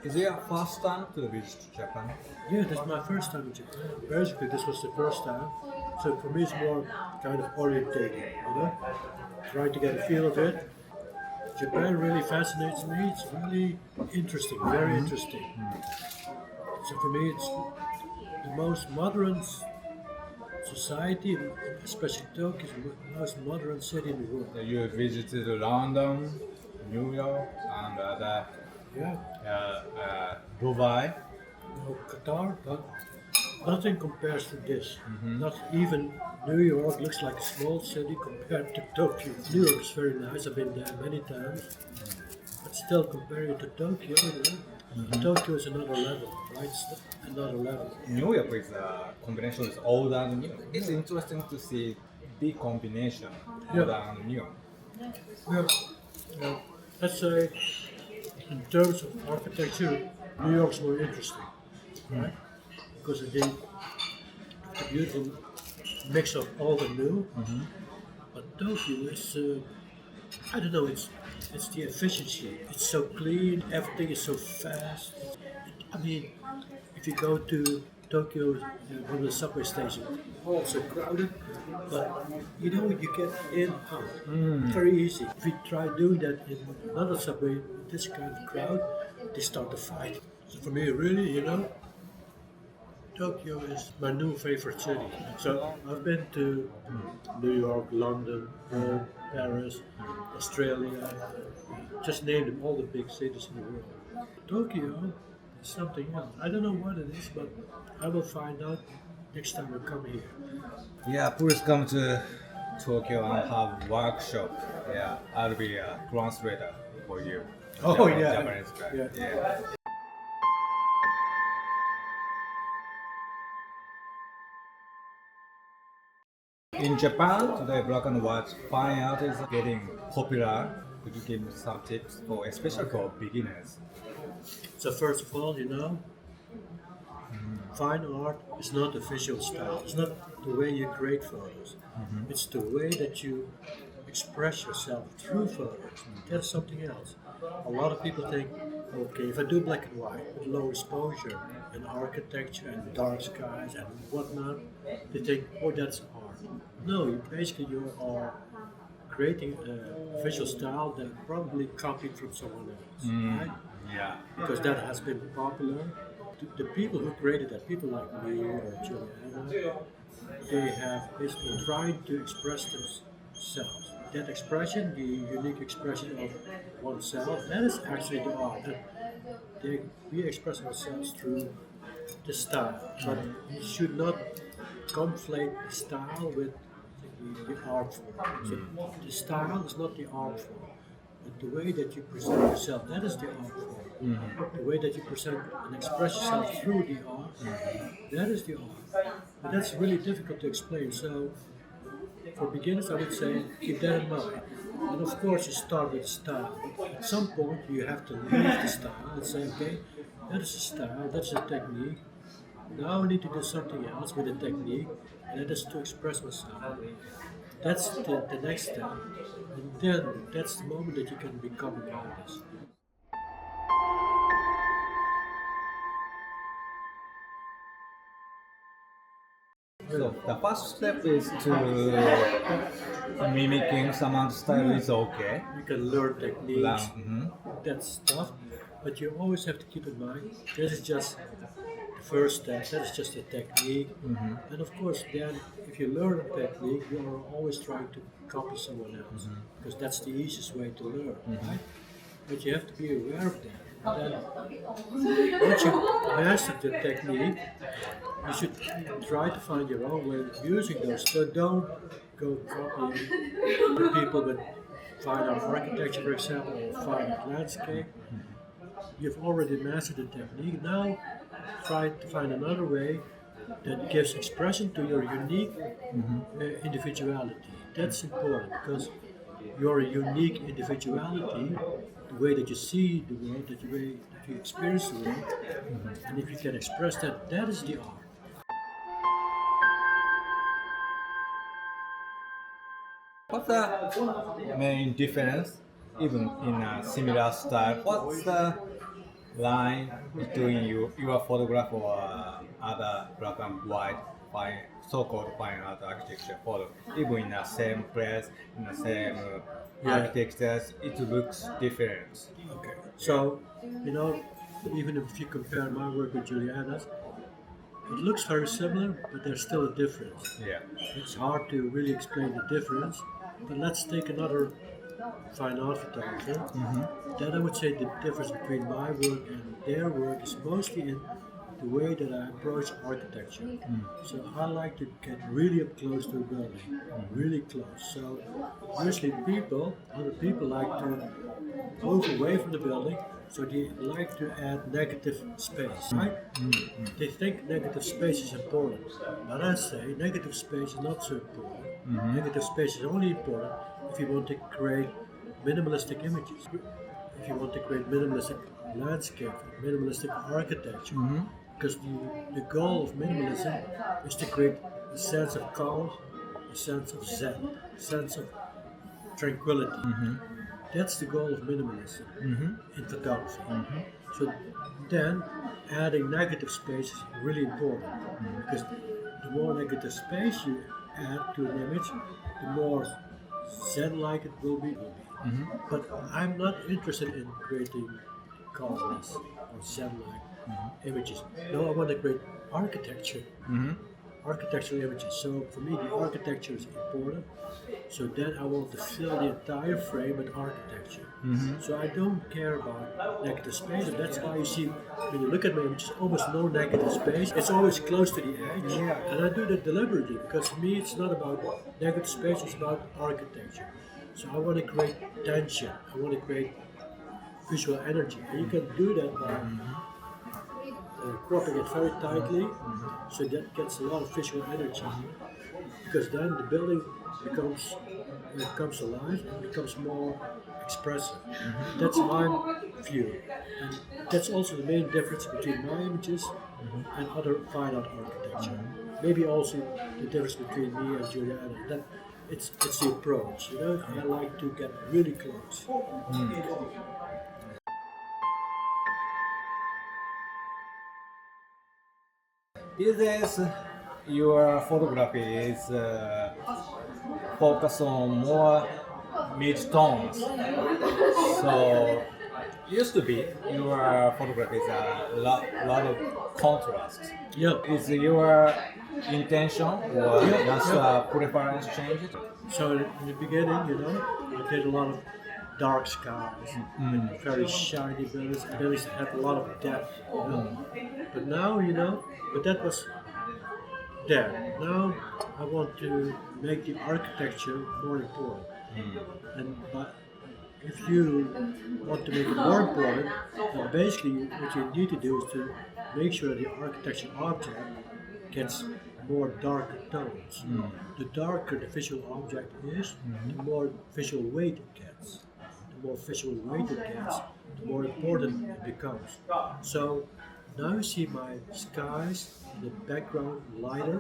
Is it your first time to visit Japan? Yeah, this is my first time in Japan. Basically, this was the first time. So for me, it's more kind of orientating, trying to get a feel of it. Japan really fascinates me. It's really interesting, very interesting. So for me, it's the most modern society, especially Tokyo, is the most modern city in the world. You visited London, New York, and Yeah, Dubai. Qatar, but nothing compares to this. Not even New York looks like a small city compared to Tokyo. New York is very nice. I've been there many times, but still comparing it to Tokyo, Tokyo is another level, right? It's another level. New York is a combination with old and new. It's interesting to see the combination Yeah. old and new. Yeah. Yeah. Let's say, in terms of architecture, New York's more interesting, right? Because of the beautiful mix of old and new. But Tokyo is, I don't know, it's the efficiency. It's so clean, everything is so fast. I mean, if you go to Tokyo, one of the subway stations, also crowded, but you get in out very easy. If you try doing that in another subway, this kind of crowd, they start to fight. So for me, really, Tokyo is my new favorite city. So I've been to New York, London, Rome, Paris, Australia, just name them, all the big cities in the world. Tokyo is something else. I don't know what it is, but I will find out next time I come here. Yeah, please come to Tokyo and have workshop. Yeah, I'll be a translator for you. Oh, Japanese, yeah. Japanese guy. Yeah. Yeah. In Japan today, black and white fine art is getting popular. Could you give me some tips for, especially for beginners? So first of all, fine art is not a visual style. It's not the way you create photos. It's the way that you express yourself through photos. That's something else. A lot of people think, okay, if I do black and white with low exposure and architecture and dark skies and whatnot, they think, oh, that's art. No, you are creating a visual style that probably copied from someone else, right? Yeah. Because that has been popular. The people who created that, people like me or Juliana, they have basically tried to express themselves. That expression, the unique expression of oneself, that is actually the art. We express ourselves through the style, but you should not conflate the style with the art form. So the style is not the art form, but the way that you present yourself, that is the art form. The way that you present and express yourself through the art, that is the art. But that's really difficult to explain. So for beginners, I would say keep that in mind. And of course, you start with style. At some point, you have to leave the style and say, okay, that is a style, that's a technique. Now I need to do something else with the technique, and that is to express myself. That's the next step. And then that's the moment that you can become an artist. So the first step is to mimicking someone's style is okay. You can learn techniques, Mhm. that stuff, but you always have to keep in mind this is just the first step, that is just a technique. And of course, then if you learn a technique, you are always trying to copy someone else because that's the easiest way to learn, right? But you have to be aware of that. And then once you master the technique, you should try to find your own way of using those. So don't go copying the people with fine art architecture, for example, or fine art landscape. You've already mastered the technique. Now try to find another way that gives expression to your unique individuality. That's important because your unique individuality, the way that you see the world, the way that you experience the world, and if you can express that, that is the art. What's the main difference, even in a similar style? What's the line between your photograph or other black and white fine, so-called fine art architecture photo. Even in the same place, in the same Yeah. architectures, it looks different. Okay. So, you know, even if you compare my work with Juliana's, it looks very similar, but there's still a difference. Yeah. It's hard to really explain the difference, but let's take another fine art photographer. Then I would say the difference between my work and their work is mostly in the way that I approach architecture. So I like to get really up close to a building, really close. So usually other people like to move away from the building, so they like to add negative space, right? They think negative space is important, but I say negative space is not so important. Negative space is only important if you want to create minimalistic images, if you want to create minimalistic landscape, minimalistic architecture. Because the goal of minimalism is to create a sense of calm, a sense of zen, a sense of tranquility. That's the goal of minimalism in photography. So then adding negative space is really important because the more negative space you add to an image, the more zen-like it will be. But I'm not interested in creating calmness or zen-like images. No, I want to create architecture, architectural images. So for me, the architecture is important. So then I want to fill the entire frame with architecture. So I don't care about negative space, and that's why you see when you look at my images, almost no negative space. It's always close to the edge, and I do that deliberately because for me it's not about negative space; it's about architecture. So I want to create tension. I want to create visual energy, and you can do that by cropping it very tightly, so that gets a lot of visual energy. Because then the building comes alive and becomes more expressive. That's my view, and that's also the main difference between my images and other fine art architecture. Maybe also the difference between me and Juliana. That it's the approach. You know, I like to get really close. These days, your photography is focus on more mid-tones. So used to be your photography is a lot of contrast. Yeah. Is your intention or Yeah, just yeah. preference changed? So in the beginning, I did a lot of dark skies with very shiny buildings that had a lot of depth. But now, but that was there. Now I want to make the architecture more important. But if you want to make it more important, then basically what you need to do is to make sure that the architecture object gets more darker tones. The darker the visual object is, the more visual weight it gets. The more visual weight it gets, the more important it becomes. So now you see my skies in the background lighter,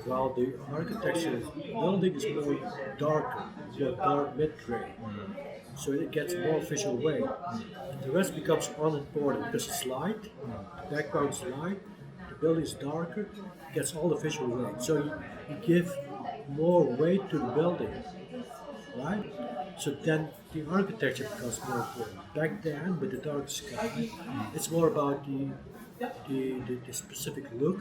while the architecture building is more darker, more dark mid-gray. So it gets more visual weight. And the rest becomes unimportant because it's light, the background is light, the building is darker, it gets all the visual weight. So you give more weight to the building, right? So then the architecture becomes more important. Back then, with the dark sky, it's more about the specific look.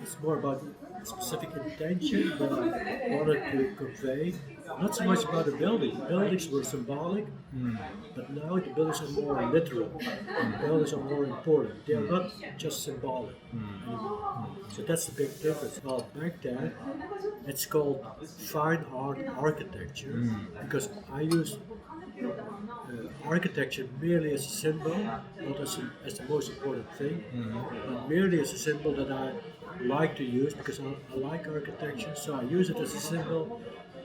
It's more about the specific intention that I wanted to convey. Not so much about the building. The buildings were symbolic, but now the buildings are more literal. The buildings are more important. They are not just symbolic anymore. So that's the big difference. Well, back then, it's called fine art architecture because I used architecture merely as a symbol, not as the most important thing, but merely as a symbol that I like to use because I like architecture, so I use it as a symbol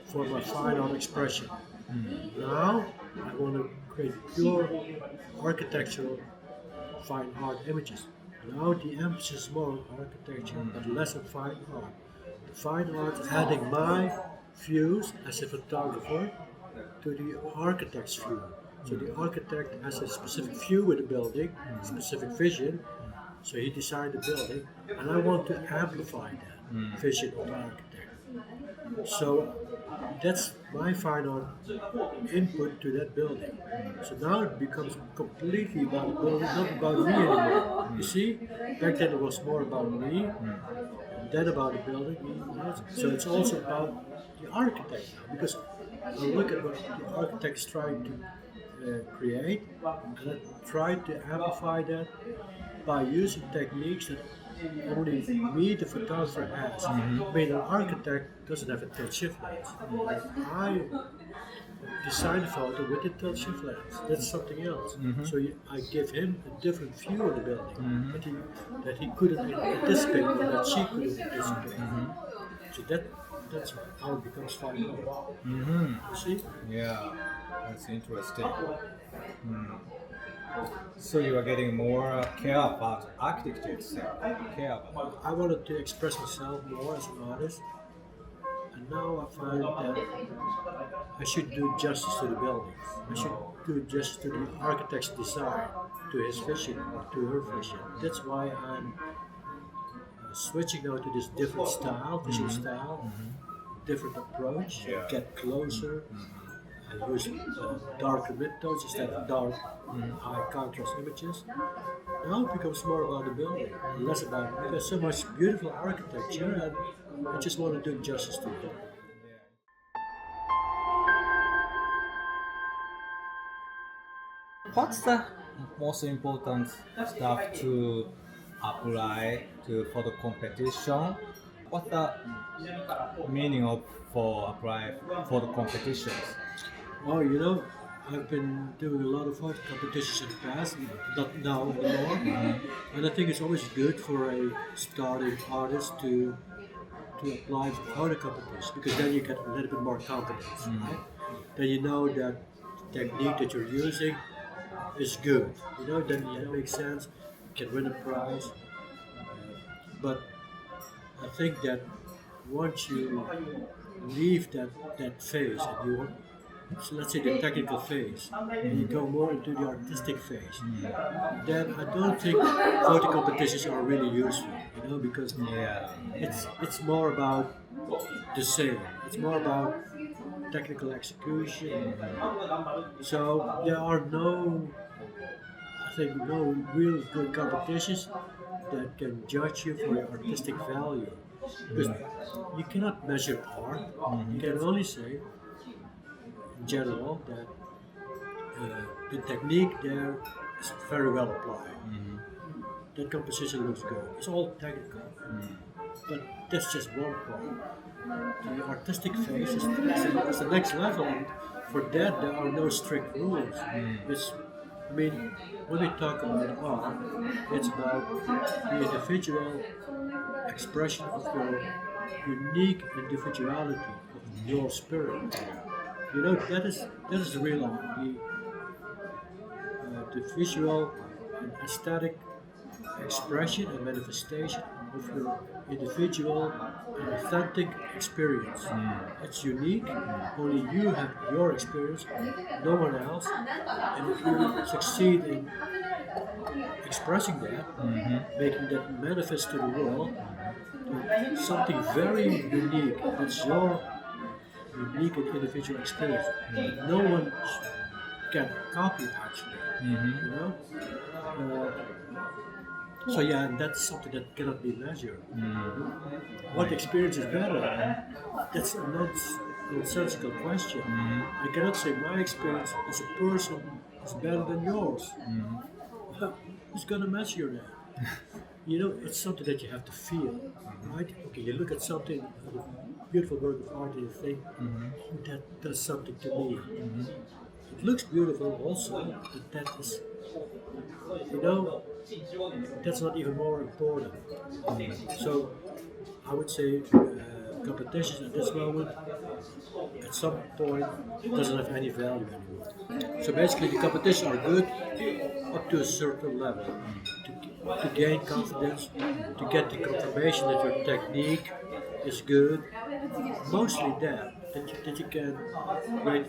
for my fine art expression. Now I want to create pure architectural fine art images. Now the emphasis is more on architecture, but less on fine art. The fine art is adding my views as a photographer to the architect's view. So the architect has a specific view with the building, specific vision. So he designed the building, and I want to amplify that vision of the architect. So that's my final input to that building. So now it becomes completely about the building, not about me anymore. You see, back then it was more about me, and then about the building. So it's also about the architect now, because I look at what the architect is trying to create, and I try to amplify that by using techniques that only me, the photographer, has. I mean, an architect doesn't have a tilt shift lens. I design a photo with a tilt shift lens. That's something else. So I give him a different view of the building that he couldn't anticipate, or that she couldn't anticipate. So that's how it becomes final. You see? Yeah, that's interesting. So you are getting more care about architecture itself. Care about. I wanted to express myself more as an artist, and now I find that I should do justice to the buildings. I should do justice to the architect's design, to his vision, or to her vision. That's why I'm switching now to this different style, visual style, different approach, get closer. I use darker midtones instead of dark, high contrast images. Now it becomes more about the building, less about it. There's so much beautiful architecture, and I just want to do justice to it. What's the most important stuff to apply to for the competition? What's the meaning of for apply for the competitions? Oh, I've been doing a lot of photo competitions in the past, not now anymore. And I think it's always good for a starting artist to apply for photo competition, because then you get a little bit more confidence, right? Then you know that the technique that you're using is good. Then it makes sense. You can win a prize. But I think that once you leave that phase and you want, so let's say the technical phase, and you go more into the artistic phase, then I don't think photo competitions are really useful, because it's more about the same. It's more about technical execution. So there are no real good competitions that can judge you for your artistic value. Because you cannot measure art. You can only say, in general, that the technique there is very well applied. That composition looks good. It's all technical. But that's just one part. The artistic phase is the next level, and for that there are no strict rules. When we talk about art, it's about the individual expression of your unique individuality, of your spirit. That is the real art. The visual and aesthetic expression and manifestation of your individual and authentic experience. It's unique. Only you have your experience, no one else. And if you succeed in expressing that, making that manifest to the world, something very unique. That's your unique and individual experience. No one can copy actually. And that's something that cannot be measured. What experience is better? That's a nonsensical question. I cannot say my experience as a person is better than yours. Who's gonna measure that? It's something that you have to feel, right? Okay, you look at something, a beautiful work of art, and you think, oh, that does something to me. It looks beautiful also, but that is, that's not even more important. So I would say competitions at this moment, at some point, doesn't have any value anymore. So basically the competitions are good up to a certain level. To gain confidence, to get the confirmation that your technique is good. Mostly that that you can create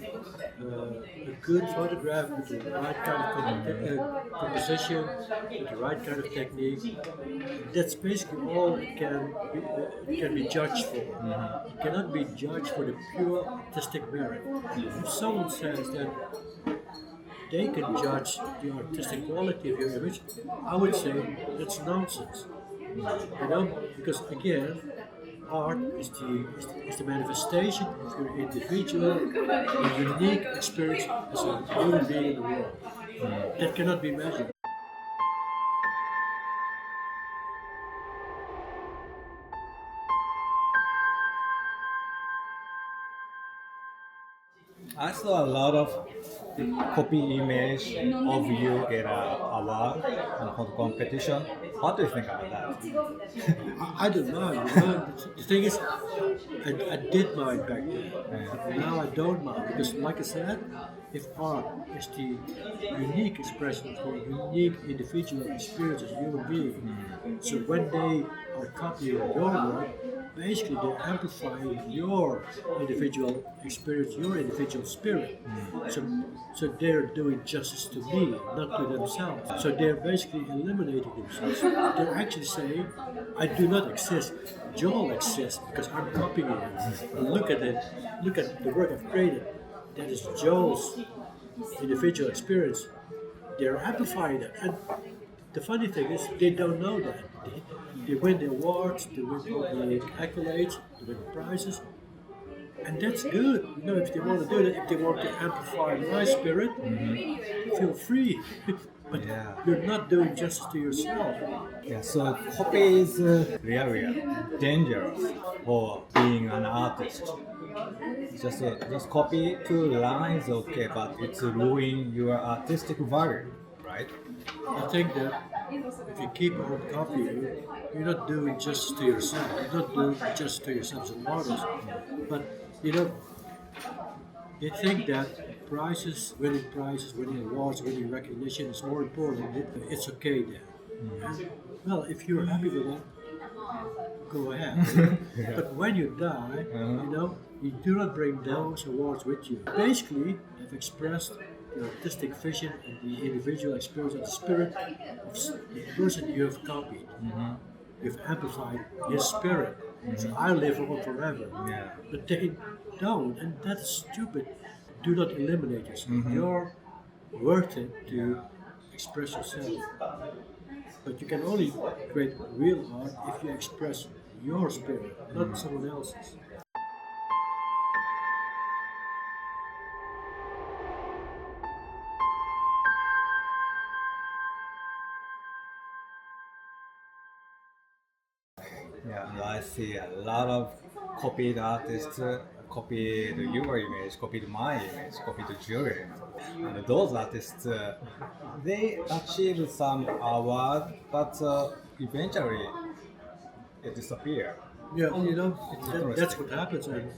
a good photograph with the right kind of composition, with the right kind of technique. That's basically all it can be judged for. It cannot be judged for the pure artistic merit. If someone says that they can judge the artistic quality of your image, I would say that's nonsense. You know, because again, art is the manifestation of your individual and unique experience as a human being in the world. That cannot be measured. I saw a lot of copy image of you get a award on the competition. What do you think about that? I don't know. You know, the thing is, I did mind back then, but now I don't mind because, like I said, if art is the unique expression of your unique individual experience as a human being, so when they are copying your work, basically they're amplifying your individual experience, your individual spirit. So they're doing justice to me, not to themselves. So they're basically eliminating themselves. They're actually saying, I do not exist. Joel exists because I'm copying it. Look at it. Look at the work I've created. That is Joel's individual experience. They're amplifying it. And the funny thing is, they don't know that. They win the awards, they win all the accolades, they win the prizes. And that's good. You know, if they want to do that, if they want to amplify my spirit, feel free. But you're not doing justice to yourself. Yeah, so copy is really dangerous for being an artist. Just copy two lines, okay, but it's ruin your artistic value, right? I think that if you keep on copying, you're not doing justice to yourself. You're not doing justice to yourself as an artist. But you know, they think that prizes, winning awards, winning recognition is more important. It's okay then. And, well, if you're happy with that, go ahead. But when you die, you know, you do not bring those awards with you. Basically, they've expressed the artistic vision and the individual experience of the spirit of the person you have copied. You've amplified his spirit. So I live on forever. But they don't, and that's stupid. Do not eliminate yourself. You're worth it to express yourself. But you can only create real art if you express your spirit, not someone else's. Yeah, I see a lot of copied artists copied your image, copied my image, copied Julie. And those artists, they achieved some award, but eventually it disappeared. Yeah, you know, that's what happens. And,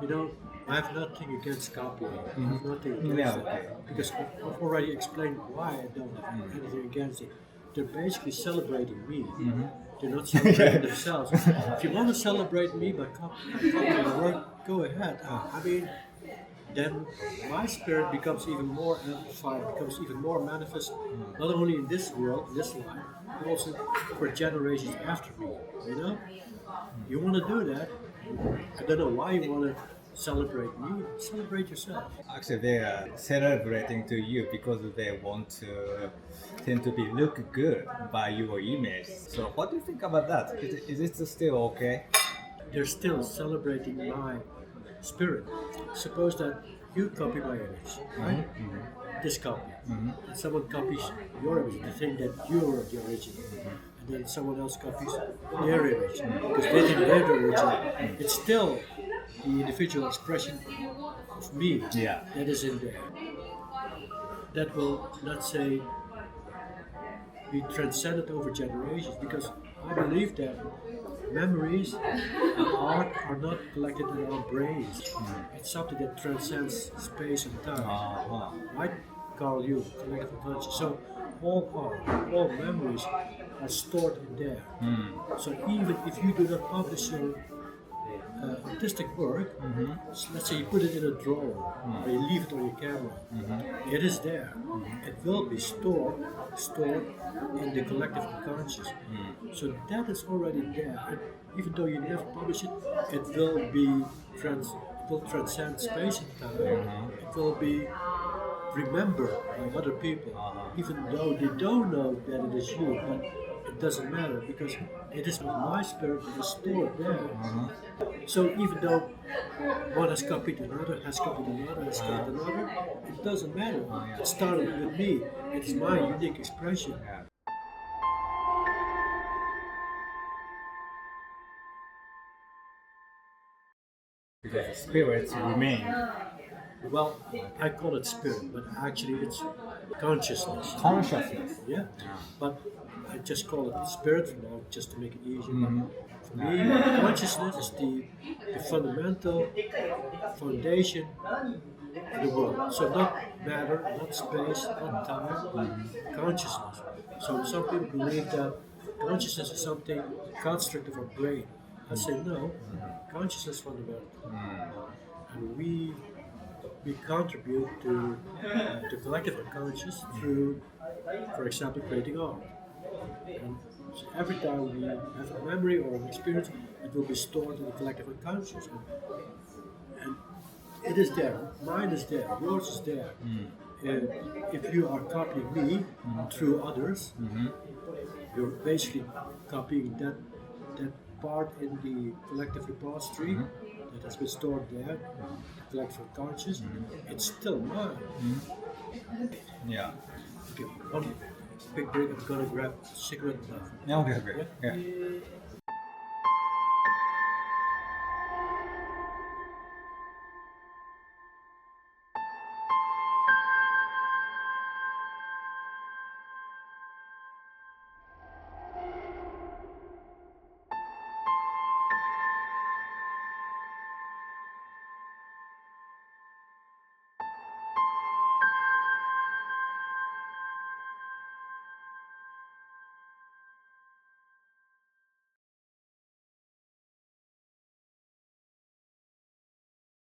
you know, I have nothing against copying. I have nothing against it. Because I've already explained why I don't have anything against it. They're basically celebrating me. They're not celebrating themselves. If you want to celebrate me by copying my work, go ahead. I mean, then my spirit becomes even more amplified, becomes even more manifest, not only in this world, in this life, but also for generations after me. You know? You want to do that. I don't know why you want to celebrate me. Celebrate yourself. Actually, they are celebrating to you because they want to tend to be look good by your image. So, what do you think about that? Is it still okay? They're still celebrating my spirit. Suppose that you copy my image, right? This copy. And someone copies your image, they think that you're the original. And then someone else copies their image because they think they're the original. It's still the individual expression of me that is in there. That will, let's say, be transcended over generations because I believe that memories and art are not collected in our brains. It's something that transcends space and time. Right? Carl Jung, collective unconscious. So all art, all memories are stored in there. So even if you do not publish your artistic work, let's say you put it in a drawer or you leave it on your camera, it is there. It will be stored in the collective unconscious. So that is already there. And even though you never publish it, it will be it will transcend space and time. It will be remembered by other people, even though they don't know that it is you. But it doesn't matter because it is my spirit that is stored there. So even though one has copied another, has copied another, has copied another, it doesn't matter. It started with me. It is my unique expression. Yeah. Because the spirits remain. Well, I call it spirit, but actually it's consciousness. Consciousness. Yeah, but I just call it spirit for now, just to make it easier. But for me, consciousness is the fundamental foundation of the world. So not matter, not space, not time, consciousness. So some people believe that consciousness is something construct of our brain. I say no, consciousness is fundamental, and we contribute to the collective unconscious through, for example, creating art. And so every time we have a memory or an experience, it will be stored in the collective unconscious. And it is there. Mine is there. Yours is there. And if you are copying me through others, you're basically copying that part in the collective repository that has been stored there, the collective unconscious. It's still mine. Yeah. Okay, one quick break. I'm gonna grab a cigarette. Yeah, okay. Yeah.